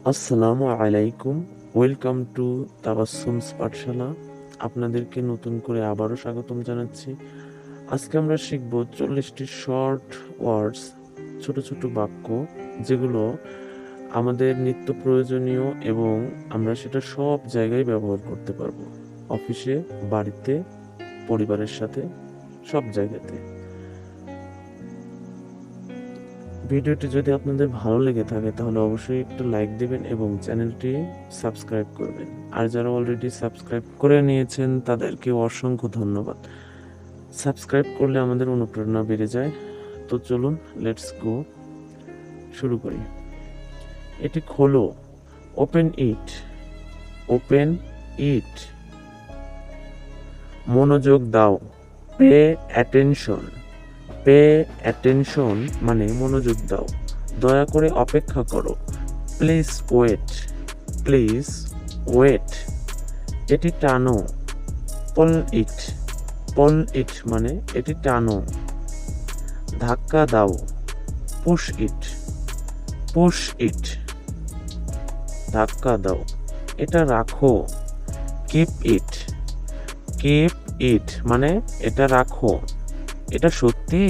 আসসালামু আলাইকুম। Welcome to তাবাসসুমস পাঠশালা। আপনাদেরকে নতুন করে আবারও স্বাগতম জানাচ্ছি। আজকে আমরা শিখব 40টি শর্ট ওয়ার্ডস, ছোট ছোট বাক্য, যেগুলো আমাদের নিত্য প্রয়োজনীয় এবং আমরা সেটা সব জায়গায় ব্যবহার করতে পারবো। অফিসে, বাড়িতে, পরিবারের সাথে, সব জায়গাতে। ভিডিওটি যদি আপনাদের ভালো লেগে থাকে তাহলে অবশ্যই একটু লাইক দিবেন এবং চ্যানেলটি সাবস্ক্রাইব করবেন। আর যারা অলরেডি সাবস্ক্রাইব করে নিয়েছেন তাদেরকে অসংখ্য ধন্যবাদ। সাবস্ক্রাইব করলে আমাদের অনুপ্রেরণা বেড়ে যায়। তো চলুন, লেটস গো, শুরু করি। এটি খোলো, ওপেন ইট, ওপেন ইট। মনোযোগ দাও, পে অ্যাটেনশন, পে অ্যাটেনশন মানে মনোযোগ দাও। দয়া করে অপেক্ষা করো, প্লিজ ওয়েট, প্লিজ ওয়েট। এটি টানো, পুল ইট, পুল ইট মানে এটি টানো। ধাক্কা দাও, পুশ ইট, পুশ ইট। ধাক্কা দাও। এটা রাখো, কিপ ইট, কিপ ইট মানে এটা রাখো। এটা সত্যি,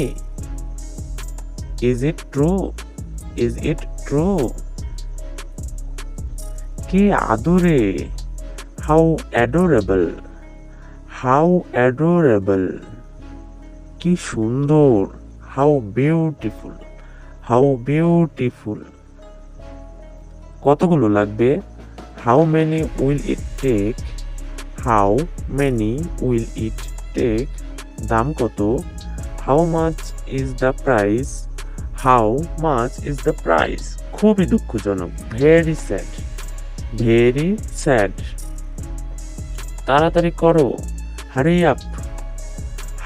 is it true, is it true. কি আদরে, হাউ অ্যাডোরেবল, হাউ অ্যাডোরেবল। কি সুন্দর, হাউ বিউটিফুল, হাউ বিউটিফুল। কতগুলো লাগবে, how many will it take, how many will it take. দাম কত, how much is the price, how much is the price. খুবই দুঃখজনক, ভেরি স্যাড, ভেরি স্যাড। তাড়াতাড়ি করো, হারি আপ,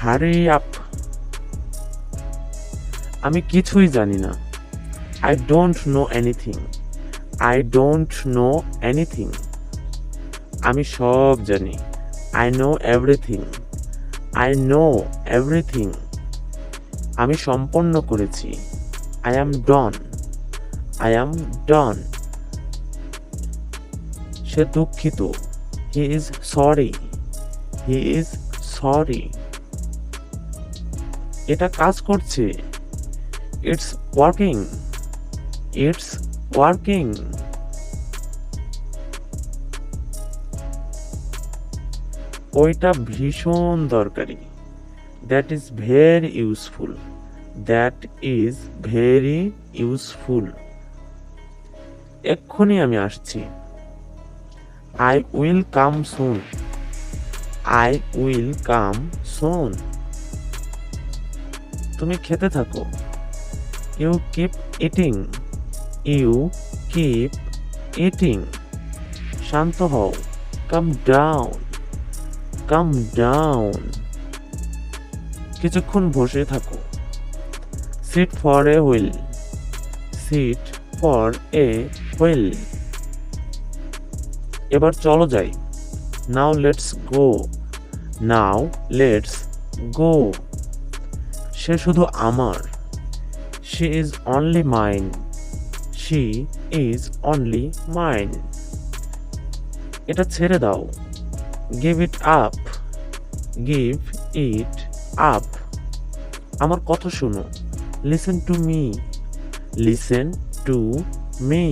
হারি আপ। আমি কিছুই জানি না, I don't know anything, I don't know anything. আমি সব জানি, I know everything, I know everything. আমি সম্পন্ন করেছি, I am Don, I am ডন। সে দুঃখিত, he is sorry, he is sorry. এটা কাজ করছে, ইটস ওয়ার্কিং, ইটস ওয়ার্কিং। ওইটা ভীষণ দরকারি, that is very useful, that is very useful. এক্ষুনি আমি আসছি, I will come soon, I will come soon. তুমি খেতে থাকো, you keep eating, you keep eating. শান্ত হও, কাম ডাউন, কাম ডাউন। কিছুক্ষণ বসে থাকো, sit for a while, sit for a while. এবার চলো যাই, now let's go, now let's go. সে শুধু আমার, she is only mine, she is only mine. এটা ছেড়ে দাও, give it up, give it up. আমার কথা শোনো, listen to me, listen to me.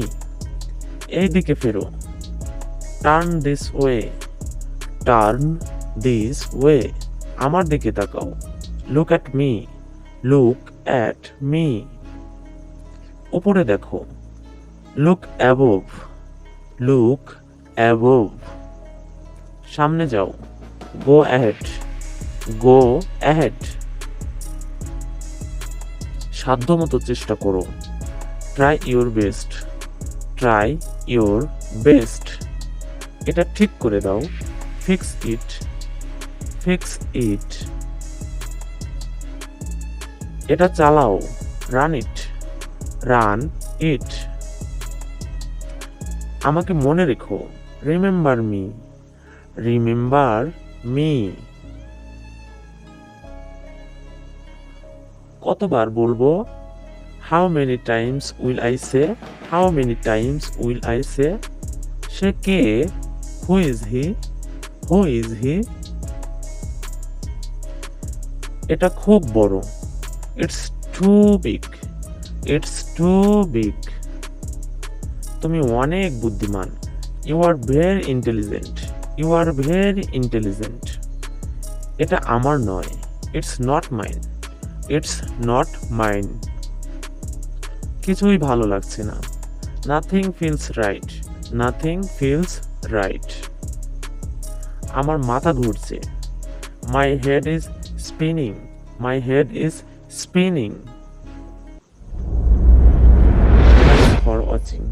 এই দিকে ফেরো, turn this way, turn this way. আমার দিকে তাকাও, look at me, look at me. উপরে দেখো, লুক অ্যাবোভ, লুক অ্যাবোভ। সামনে যাও, গো অ্যাহেড, গো অ্যাহেড। সাধ্যমতো চেষ্টা করো, try your best, try your best. এটা ঠিক করে দাও, ফিক্স ইট, ফিক্স ইট। এটা চালাও, রান ইট, রান ইট। আমাকে মনে রেখো, রিমেম্বার মি, রিমেম্বার মি। কতবার বলবো, how many times will I say, how many times will I say, say কে, who is he, who is he, এটা খুব বড়, it's too big, it's too big, তুমি অনেক বুদ্ধিমান, you are very intelligent, you are very intelligent, এটা আমার নয়, it's not mine, it's not mine, কিছুই ভালো লাগছে না, nothing feels right, nothing feels right, আমার মাথা ঘুরছে, my head is spinning, my head is spinning. Thanks for watching.